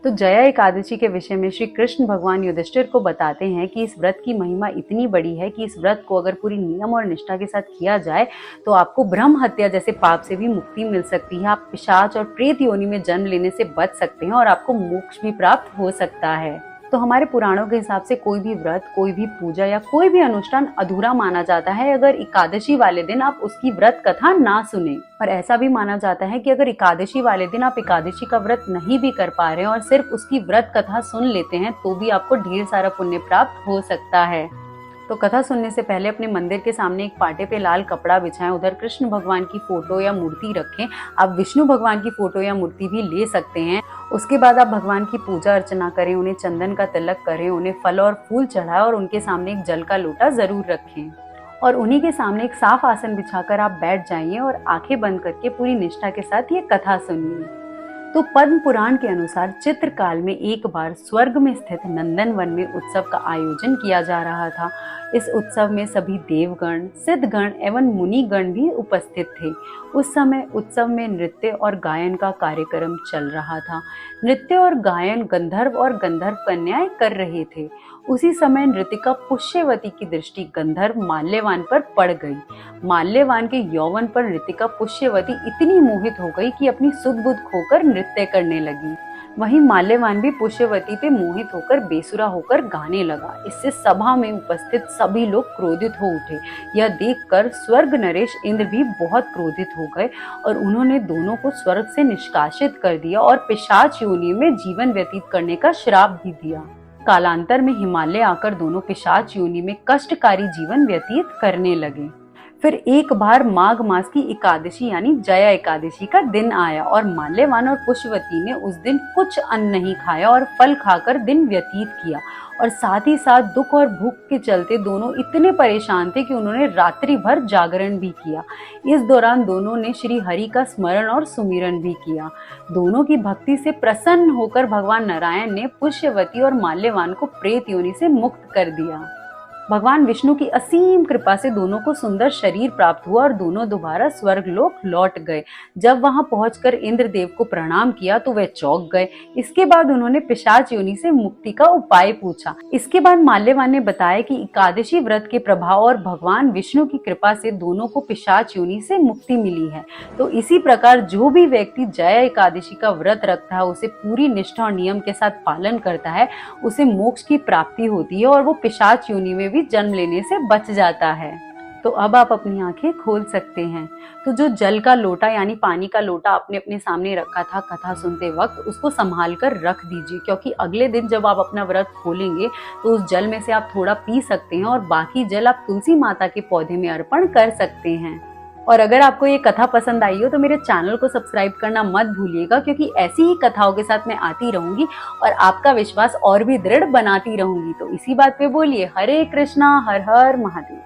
तो जया एकादशी के विषय में श्री कृष्ण भगवान युधिष्ठिर को बताते हैं कि इस व्रत की महिमा इतनी बड़ी है कि इस व्रत को अगर पूरी नियम और निष्ठा के साथ किया जाए तो आपको ब्रह्म हत्या जैसे पाप से भी मुक्ति मिल सकती है। आप पिशाच और प्रेत योनि में जन्म लेने से बच सकते हैं और आपको मोक्ष भी प्राप्त हो सकता है। तो हमारे पुराणों के हिसाब से कोई भी व्रत, कोई भी पूजा या कोई भी अनुष्ठान अधूरा माना जाता है अगर एकादशी वाले दिन आप उसकी व्रत कथा ना सुने। और ऐसा भी माना जाता है कि अगर एकादशी वाले दिन आप एकादशी का व्रत नहीं भी कर पा रहे हैं और सिर्फ उसकी व्रत कथा सुन लेते हैं तो भी आपको ढेर सारा पुण्य प्राप्त हो सकता है। तो कथा सुनने से पहले अपने मंदिर के सामने एक पाटे पे लाल कपड़ा बिछाएं, उधर कृष्ण भगवान की फोटो या मूर्ति रखें। आप विष्णु भगवान की फोटो या मूर्ति भी ले सकते हैं। उसके बाद आप भगवान की पूजा अर्चना करें, उन्हें चंदन का तिलक करें, उन्हें फल और फूल चढ़ाएं और उनके सामने एक जल का लोटा जरूर रखें। और उन्हीं के सामने एक साफ आसन बिछाकर आप बैठ जाइए और आंखें बंद करके पूरी निष्ठा के साथ ये कथा सुनिए। तो पद्म पुराण के अनुसार चित्रकाल में एक बार स्वर्ग में स्थित नंदन वन में उत्सव का आयोजन किया जा रहा था। इस उत्सव में सभी देवगण, सिद्धगण एवं मुनिगण भी उपस्थित थे। उस समय उत्सव में नृत्य और गायन का कार्यक्रम चल रहा था। नृत्य और गायन गंधर्व और गंधर्व कन्याएं कर रहे थे। उसी समय नृतिका पुष्यवती की दृष्टि गंधर्व माल्यवान पर पड़ गई। माल्यवान के यौवन पर नृतिका पुष्यवती इतनी मोहित हो गई कि अपनी सुध बुध खोकर नृत्य करने लगी। वहीं माल्यवान भी पुष्यवती पे मोहित होकर बेसुरा होकर गाने लगा। इससे सभा में उपस्थित सभी लोग क्रोधित हो उठे। यह देखकर स्वर्ग नरेश इंद्र भी बहुत क्रोधित हो गए और उन्होंने दोनों को स्वर्ग से निष्कासित कर दिया और पिशाच योनि में जीवन व्यतीत करने का श्राप भी दिया। कालांतर में हिमालय आकर दोनों पिशाच योनि में कष्टकारी जीवन व्यतीत करने लगे। फिर एक बार माघ मास की एकादशी यानी जया एकादशी का दिन आया और माल्यवान और पुष्यवती ने उस दिन कुछ अन्न नहीं खाया और फल खाकर दिन व्यतीत किया। और साथ ही साथ दुख और भूख के चलते दोनों इतने परेशान थे कि उन्होंने रात्रि भर जागरण भी किया। इस दौरान दोनों ने श्री हरि का स्मरण और सुमिरन भी किया। दोनों की भक्ति से प्रसन्न होकर भगवान नारायण ने पुष्यवती और माल्यवान को प्रेत योनि से मुक्त कर दिया। भगवान विष्णु की असीम कृपा से दोनों को सुंदर शरीर प्राप्त हुआ और दोनों दोबारा स्वर्ग लोक लौट गए। जब वहां पहुंचकर इंद्रदेव को प्रणाम किया तो वे चौंक गए। इसके बाद उन्होंने पिशाच योनि से मुक्ति का उपाय पूछा। इसके बाद माल्यवान ने बताया कि एकादशी व्रत के प्रभाव और भगवान विष्णु की कृपा से दोनों को पिशाच योनि से मुक्ति मिली है। तो इसी प्रकार जो भी व्यक्ति जया एकादशी का व्रत रखता है, उसे पूरी निष्ठा और नियम के साथ पालन करता है, उसे मोक्ष की प्राप्ति होती है और वो पिशाच योनि में भी जन्म लेने से बच जाता है। तो अब आप अपनी आंखें खोल सकते हैं। तो जो जल का लोटा यानी पानी का लोटा आपने अपने सामने रखा था कथा सुनते वक्त, उसको संभाल कर रख दीजिए, क्योंकि अगले दिन जब आप अपना व्रत खोलेंगे तो उस जल में से आप थोड़ा पी सकते हैं और बाकी जल आप तुलसी माता के पौधे में अर्पण कर सकते हैं। और अगर आपको ये कथा पसंद आई हो तो मेरे चैनल को सब्सक्राइब करना मत भूलिएगा, क्योंकि ऐसी ही कथाओं के साथ मैं आती रहूंगी और आपका विश्वास और भी दृढ़ बनाती रहूंगी। तो इसी बात पे बोलिए हरे कृष्णा, हर हर महादेव।